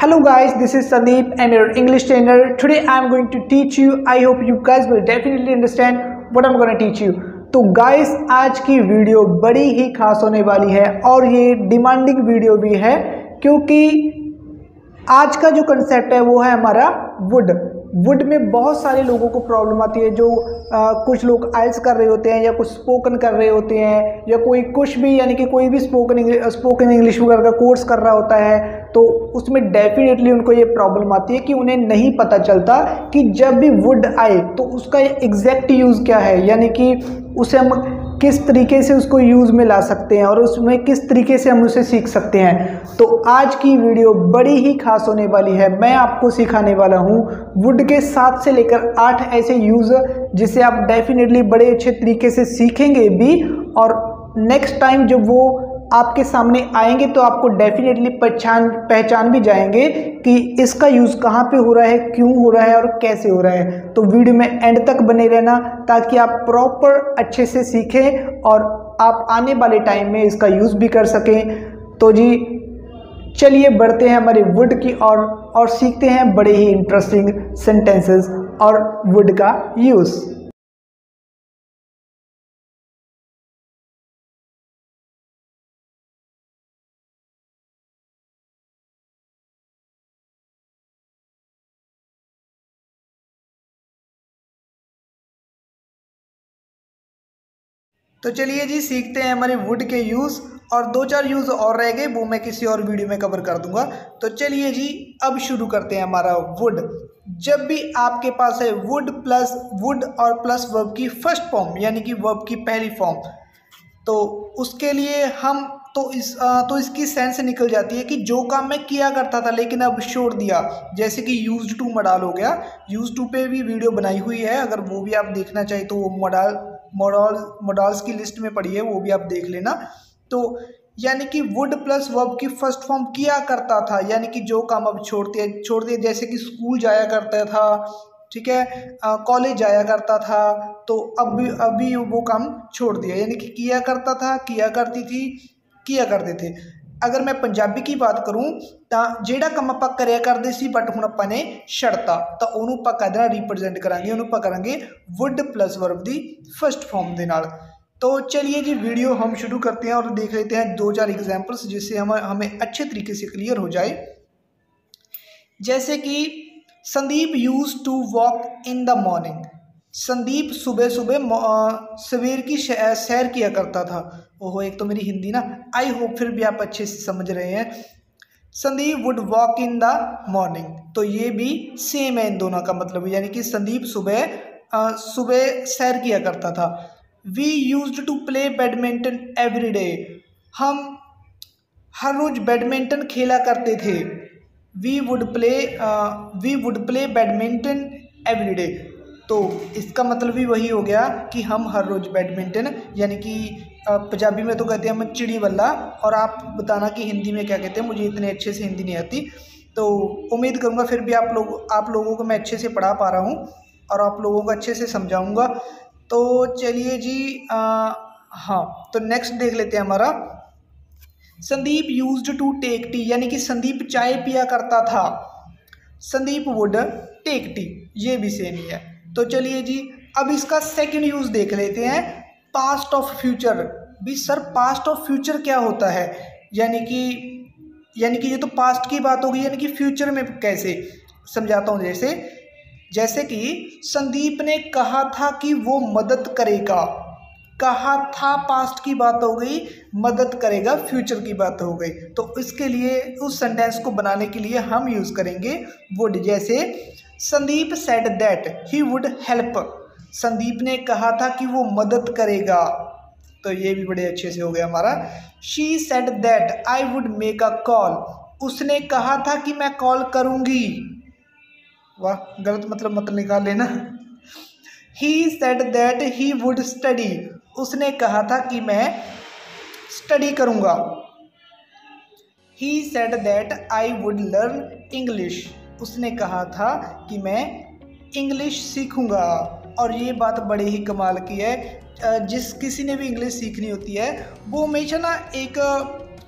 Hello guys, this is Sandeep. I'm your English trainer. Today I'm going to teach you. I hope you guys will definitely understand what I'm going to teach you. तो guys आज की video बड़ी ही खास होने वाली है और ये डिमांडिंग वीडियो भी है क्योंकि आज का जो कंसेप्ट है वो है हमारा वुड में बहुत सारे लोगों को प्रॉब्लम आती है। जो कुछ लोग आइल्स कर रहे होते हैं या कुछ स्पोकन कर रहे होते हैं या कोई कुछ भी यानी कि कोई भी स्पोकन इंग्लिश वगैरह का कोर्स कर रहा होता है तो उसमें डेफिनेटली उनको ये प्रॉब्लम आती है कि उन्हें नहीं पता चलता कि जब भी वुड आए तो उसका एग्जैक्ट यूज़ क्या है, यानी कि उसे हम किस तरीके से उसको यूज़ में ला सकते हैं और उसमें किस तरीके से हम उसे सीख सकते हैं। तो आज की वीडियो बड़ी ही खास होने वाली है। मैं आपको सिखाने वाला हूँ वुड के 7 से लेकर 8 ऐसे यूज़ जिसे आप डेफिनेटली बड़े अच्छे तरीके से सीखेंगे भी और नेक्स्ट टाइम जब वो आपके सामने आएंगे तो आपको डेफिनेटली पहचान भी जाएंगे कि इसका यूज़ कहाँ पे हो रहा है, क्यों हो रहा है और कैसे हो रहा है। तो वीडियो में एंड तक बने रहना ताकि आप प्रॉपर अच्छे से सीखें और आप आने वाले टाइम में इसका यूज़ भी कर सकें। तो जी चलिए बढ़ते हैं हमारे वुड की और सीखते हैं बड़े ही इंटरेस्टिंग सेंटेंसेस और वुड का यूज़। तो चलिए जी सीखते हैं हमारे वुड के यूज़ और 2-4 यूज़ और रह गए, वो मैं किसी और वीडियो में कवर कर दूंगा। तो चलिए जी अब शुरू करते हैं हमारा वुड। जब भी आपके पास है वुड और प्लस वर्ब की फर्स्ट फॉर्म यानी कि वर्ब की पहली फॉर्म, तो उसके लिए हम तो इसकी सेंस निकल जाती है कि जो काम मैं किया करता था लेकिन अब छोड़ दिया। जैसे कि यूज्ड टू मॉडल हो गया, यूज्ड टू पे भी वीडियो बनाई हुई है, अगर वो भी आप देखना चाहिए तो वो मॉडल्स की लिस्ट में पड़ी है, वो भी आप देख लेना। तो यानी कि वुड प्लस वर्ब की फर्स्ट फॉर्म किया करता था यानी कि जो काम अब छोड़ दिया। जैसे कि स्कूल जाया करता था, ठीक है, कॉलेज जाया करता था, तो अभी वो काम छोड़ दिया यानी कि किया करता था, किया करती थी, किया करते थे। अगर मैं पंजाबी की बात करूं तो ਜਿਹੜਾ ਕੰਮ ਆਪਾਂ ਕਰਿਆ ਕਰਦੇ ਸੀ बट ਹੁਣ ਆਪਾਂ ਨੇ ਛੱਡਤਾ ਤਾਂ ਉਹਨੂੰ ਆਪਾਂ ਕਿਹਦੇ रिप्रेजेंट करांगे, ਉਹਨੂੰ ਆਪਾਂ ਕਰਾਂਗੇ would plus verb the first form ਦੇ ਨਾਲ। तो चलिए जी वीडियो हम शुरू करते हैं और देख लेते हैं 2-4 एग्जाम्पल्स जिससे हमें अच्छे तरीके से क्लियर हो जाए। जैसे कि Sandeep use to walk in the morning. Sandeep सुबह सुबह सवेर की सैर किया करता था। ओहो, एक तो मेरी हिंदी ना, आई होप फिर भी आप अच्छे से समझ रहे हैं। Sandeep would walk in the morning, तो ये भी सेम है इन दोनों का मतलब, यानी कि संदीप सुबह सैर किया करता था। We used to play badminton every day. हम हर रोज बैडमिंटन खेला करते थे। We would play badminton every day, तो इसका मतलब भी वही हो गया कि हम हर रोज़ बैडमिंटन, यानी कि पंजाबी में तो कहते हैं हम चिड़ी बल्ला, और आप बताना कि हिंदी में क्या कहते हैं, मुझे इतने अच्छे से हिंदी नहीं आती। तो उम्मीद करूँगा फिर भी आप लोगों को मैं अच्छे से पढ़ा पा रहा हूँ और आप लोगों को अच्छे से समझाऊँगा। तो चलिए जी हाँ, तो नेक्स्ट देख लेते हैं हमारा Sandeep used to take tea, यानी कि संदीप चाय पिया करता था। संदीप वुड टेक टी, ये भी सेम ही है। तो चलिए जी अब इसका सेकंड यूज़ देख लेते हैं, पास्ट ऑफ फ्यूचर। भी सर पास्ट ऑफ फ्यूचर क्या होता है, यानी कि ये तो पास्ट की बात होगी, यानी कि फ्यूचर में कैसे, समझाता हूँ। जैसे कि संदीप ने कहा था कि वो मदद करेगा। कहा था पास्ट की बात हो गई, मदद करेगा फ्यूचर की बात हो गई। तो इसके लिए उस सेंटेंस को बनाने के लिए हम यूज़ करेंगे वुड। जैसे Sandeep said that he would help. Sandeep ने कहा था कि वो मदद करेगा, तो ये भी बड़े अच्छे से हो गया हमारा। She said that I would make a call. उसने कहा था कि मैं कॉल करूँगी। वाह, गलत मतलब मत निकाल लेना। He said that he would study. उसने कहा था कि मैं स्टडी करूँगा। He said that I would learn English. उसने कहा था कि मैं इंग्लिश सीखूंगा। और ये बात बड़े ही कमाल की है, किसी ने भी इंग्लिश सीखनी होती है वो हमेशा ना एक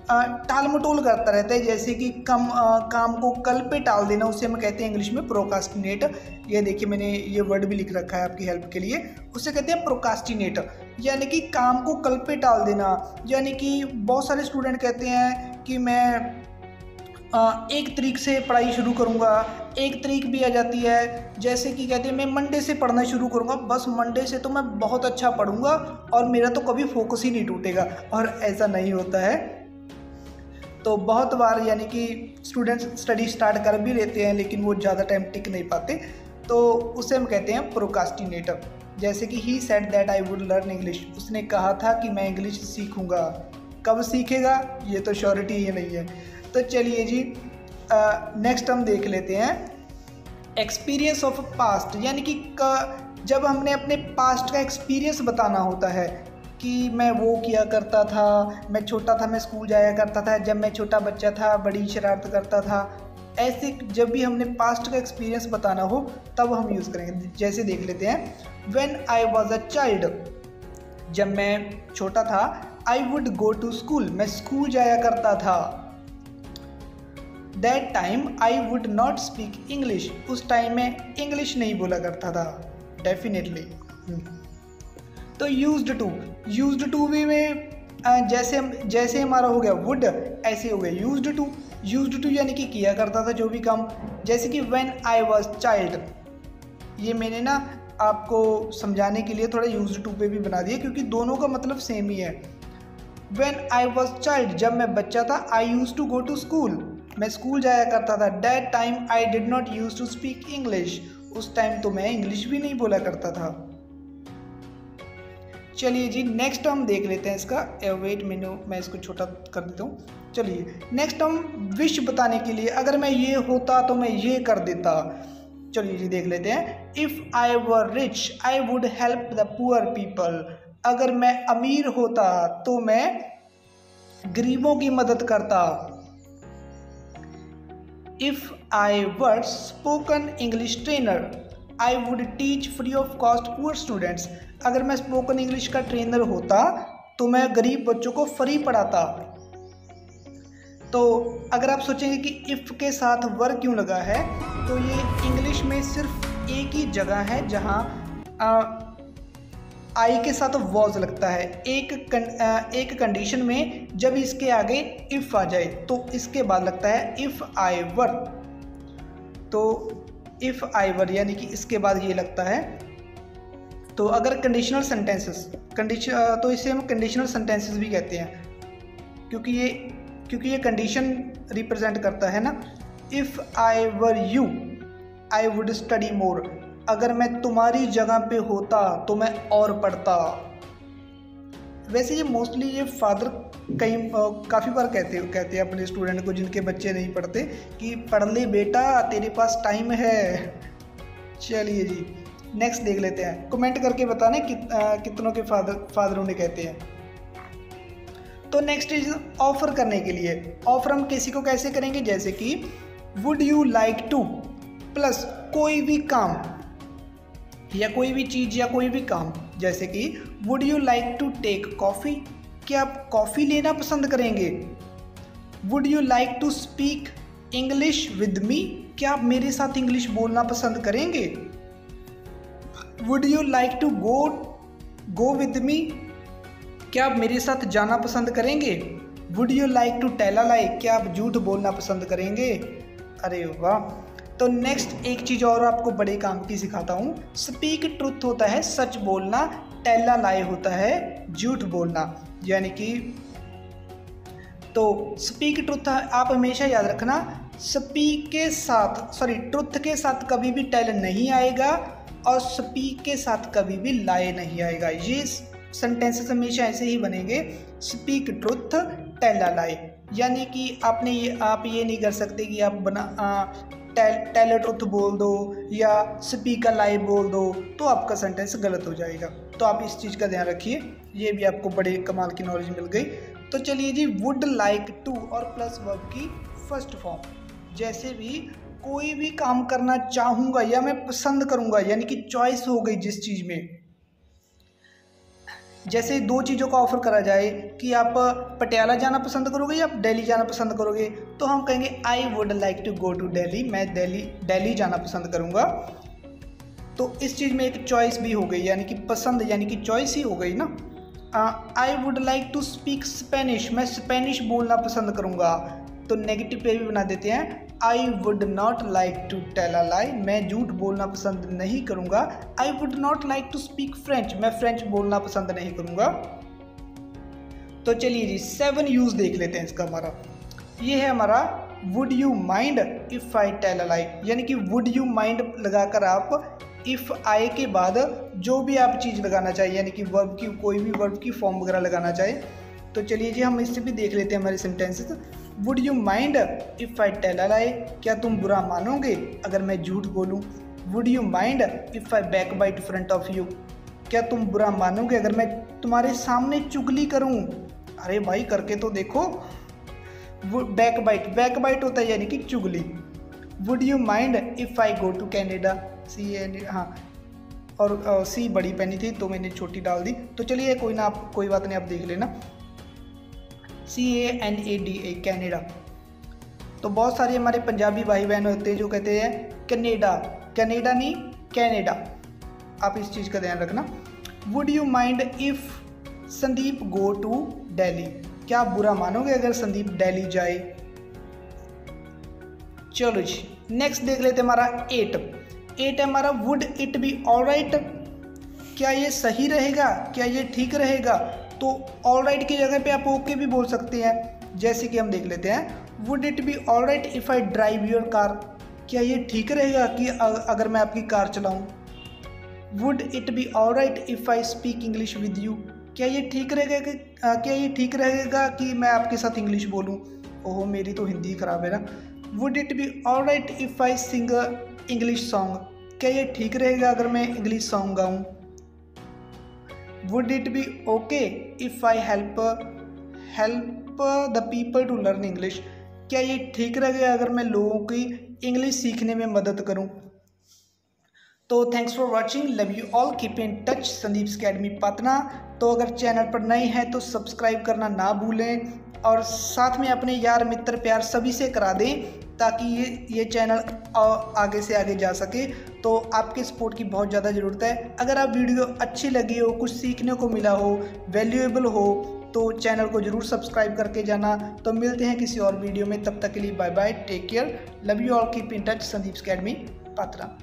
टाल मटोल करता रहता है, जैसे कि काम को कल पे टाल देना, उसे हम कहते हैं इंग्लिश में प्रोकास्टिनेट। ये देखिए मैंने ये वर्ड भी लिख रखा है आपकी हेल्प के लिए, उसे कहते हैं प्रोकास्टिनेट, यानी कि काम को कल पे टाल देना। यानी कि बहुत सारे स्टूडेंट कहते हैं कि मैं 1 तारीख से पढ़ाई शुरू करूँगा, 1 तारीख भी आ जाती है, जैसे कि कहते हैं मैं मंडे से पढ़ना शुरू करूँगा, बस मंडे से तो मैं बहुत अच्छा पढ़ूँगा और मेरा तो कभी फोकस ही नहीं टूटेगा, और ऐसा नहीं होता है। तो बहुत बार यानी कि स्टूडेंट्स स्टडी स्टार्ट कर भी लेते हैं लेकिन वो ज़्यादा टाइम टिक नहीं पाते, तो उसे हम कहते हैं प्रोकास्टिनेटर। जैसे कि he said that I would learn English, उसने कहा था कि मैं इंग्लिश सीखूँगा, कब सीखेगा ये तो श्योरिटी ही नहीं है। तो चलिए जी नेक्स्ट हम देख लेते हैं एक्सपीरियंस ऑफ पास्ट, यानी कि जब हमने अपने पास्ट का एक्सपीरियंस बताना होता है कि मैं वो किया करता था, मैं छोटा था मैं स्कूल जाया करता था, जब मैं छोटा बच्चा था बड़ी शरारत करता था, ऐसे जब भी हमने पास्ट का एक्सपीरियंस बताना हो तब हम यूज़ करेंगे। जैसे देख लेते हैं when I was a child, जब मैं छोटा था, I would go to school, मैं स्कूल जाया करता था। That time I would not speak English, उस टाइम में इंग्लिश नहीं बोला करता था डेफिनेटली। तो यूज्ड टू भी में जैसे हमारा हो गया वुड, ऐसे हो गया यूज्ड टू यानी कि किया करता था जो भी काम। जैसे कि व्हेन आई वाज चाइल्ड, ये मैंने ना आपको समझाने के लिए थोड़ा यूज्ड टू पे भी बना दिया क्योंकि दोनों का मतलब सेम ही है। व्हेन आई वाज चाइल्ड, जब मैं बच्चा था, I used to go to school, मैं स्कूल जाया करता था। That time I did not use to speak English, उस टाइम तो मैं इंग्लिश भी नहीं बोला करता था। चलिए जी नेक्स्ट हम देख लेते हैं इसका, वेट मैं इसको छोटा कर देता हूँ। चलिए नेक्स्ट हम विश बताने के लिए, अगर मैं ये होता तो मैं ये कर देता। चलिए जी देख लेते हैं। If I were rich I would help the poor people, अगर मैं अमीर होता तो मैं गरीबों की मदद करता। If I were spoken English trainer I would teach free of cost poor students, अगर मैं स्पोकन इंग्लिश का ट्रेनर होता तो मैं गरीब बच्चों को फ्री पढ़ाता। तो अगर आप सोचेंगे कि इफ़ के साथ वर क्यों लगा है, तो ये इंग्लिश में सिर्फ एक ही जगह है जहाँ आई के साथ वॉज लगता है, एक कंडीशन में जब इसके आगे इफ़ आ जाए तो इसके बाद लगता है इफ़ आई वर। तो इफ़ आई वर यानी कि इसके बाद ये लगता है। तो अगर कंडीशनल सेंटेंसेस तो इसे हम कंडीशनल सेंटेंसेस भी कहते हैं क्योंकि ये कंडीशन रिप्रेजेंट करता है ना। If I were you I would study more, अगर मैं तुम्हारी जगह पे होता तो मैं और पढ़ता। वैसे ये मोस्टली ये फादर काफ़ी बार कहते हैं अपने स्टूडेंट को जिनके बच्चे नहीं पढ़ते कि पढ़ ले बेटा तेरे पास टाइम है। चलिए जी नेक्स्ट देख लेते हैं, कमेंट करके बताना कितनों के फादर उन्हें कहते हैं। तो नेक्स्ट इज ऑफर करने के लिए, ऑफर हम किसी को कैसे करेंगे, जैसे कि would you like two plus कोई भी काम या कोई भी चीज़ या कोई भी काम, जैसे कि would you like to take coffee, क्या आप कॉफ़ी लेना पसंद करेंगे। Would you like to speak English with me, क्या आप मेरे साथ इंग्लिश बोलना पसंद करेंगे। Would you like to go with me, क्या आप मेरे साथ जाना पसंद करेंगे। Would you like to tell a lie, क्या आप झूठ बोलना पसंद करेंगे। अरे वाह। तो नेक्स्ट एक चीज़ और आपको बड़े काम की सिखाता हूँ। स्पीक ट्रुथ होता है सच बोलना, टेल अ लाई होता है झूठ बोलना। यानी कि तो स्पीक ट्रुथ आप हमेशा याद रखना, ट्रुथ के साथ कभी भी टेल नहीं आएगा और स्पीक के साथ कभी भी लाई नहीं आएगा। ये सेंटेंसेस हमेशा ऐसे ही बनेंगे, speak truth tell a lie. यानी कि आप ये नहीं कर सकते कि आप टेल अ ट्रुथ बोल दो या स्पीक अ लाई बोल दो, तो आपका सेंटेंस गलत हो जाएगा। तो आप इस चीज़ का ध्यान रखिए, ये भी आपको बड़े कमाल की नॉलेज मिल गई। तो चलिए जी वुड लाइक टू और प्लस वर्ब की फर्स्ट फॉर्म, जैसे भी कोई भी काम करना चाहूँगा या मैं पसंद करूँगा, यानी कि चॉइस हो गई जिस चीज़ में, जैसे दो चीज़ों का ऑफ़र करा जाए कि आप पटियाला जाना पसंद करोगे या आप दिल्ली जाना पसंद करोगे, तो हम कहेंगे I would like to go to Delhi, मैं दिल्ली जाना पसंद करूँगा। तो इस चीज़ में एक चॉइस भी हो गई, यानी कि पसंद यानी कि चॉइस ही हो गई ना। I would like to speak Spanish, मैं स्पेनिश बोलना पसंद करूँगा, तो नेगेटिव पे भी बना देते हैं I would not like to tell a lie, मैं झूठ बोलना पसंद नहीं करूँगा। I would not like to speak French, मैं फ्रेंच बोलना पसंद नहीं करूँगा। तो चलिए जी 7 यूज़ देख लेते हैं इसका। हमारा ये है हमारा would you mind if I tell a lie, यानी कि वुड यू माइंड लगाकर आप इफ़ आई के बाद जो भी आप चीज़ लगाना चाहिए, यानी कि वर्ब की कोई भी वर्ब की फॉर्म वगैरह लगाना चाहिए। तो चलिए जी हम इससे भी देख लेते हैं हमारे sentences. Would you mind if I tell a lie, क्या तुम बुरा मानोगे अगर मैं झूठ बोलूँ। Would you mind if I backbite front of you, क्या तुम बुरा मानोगे अगर मैं तुम्हारे सामने चुगली करूँ। अरे भाई करके तो देखो। बैक बाइट होता है यानी कि चुगली। Would you mind if I go to Canada, हाँ, और सी बड़ी पहनी थी तो मैंने छोटी डाल दी। तो चलिए कोई ना, आप कोई बात नहीं, आप देख लेना। CANADA Canada. तो बहुत सारे हमारे पंजाबी भाई बहन होते हैं जो कहते हैं कनेडा, कनेडा नहीं कैनेडा, आप इस चीज़ का ध्यान रखना। Would you mind if Sandeep go to Delhi, क्या आप बुरा मानोगे अगर संदीप दिल्ली जाए। चलो जी नेक्स्ट देख लेते हैं हमारा 8 है हमारा वुड इट बी ऑलराइट, क्या ये सही रहेगा, क्या ये ठीक रहेगा। तो ऑलराइट की जगह पे आप ओके भी बोल सकते हैं। जैसे कि हम देख लेते हैं would it be alright if I drive your car, क्या ये ठीक रहेगा कि अगर मैं आपकी कार चलाऊं। Would it be alright if I speak English with you, क्या ये ठीक रहेगा कि मैं आपके साथ इंग्लिश बोलूं। ओहो मेरी तो हिंदी खराब है ना। Would it be alright if I sing English song, क्या ये ठीक रहेगा अगर मैं इंग्लिश सॉन्ग गाऊं। Would it be okay if I help the people to learn English, क्या ये ठीक रहेगा अगर मैं लोगों की इंग्लिश सीखने में मदद करूं। तो thanks for watching, love you all, keep in touch Sandeep's academy Patna. तो अगर चैनल पर नए हैं तो सब्सक्राइब करना ना भूलें और साथ में अपने यार मित्र प्यार सभी से करा दें ताकि ये चैनल आगे से आगे जा सके। तो आपके सपोर्ट की बहुत ज़्यादा ज़रूरत है। अगर आप वीडियो अच्छी लगी हो, कुछ सीखने को मिला हो, वैल्यूएबल हो, तो चैनल को ज़रूर सब्सक्राइब करके जाना। तो मिलते हैं किसी और वीडियो में, तब तक के लिए bye bye, take care, love you all, keep in touch Sandeep's academy Patna.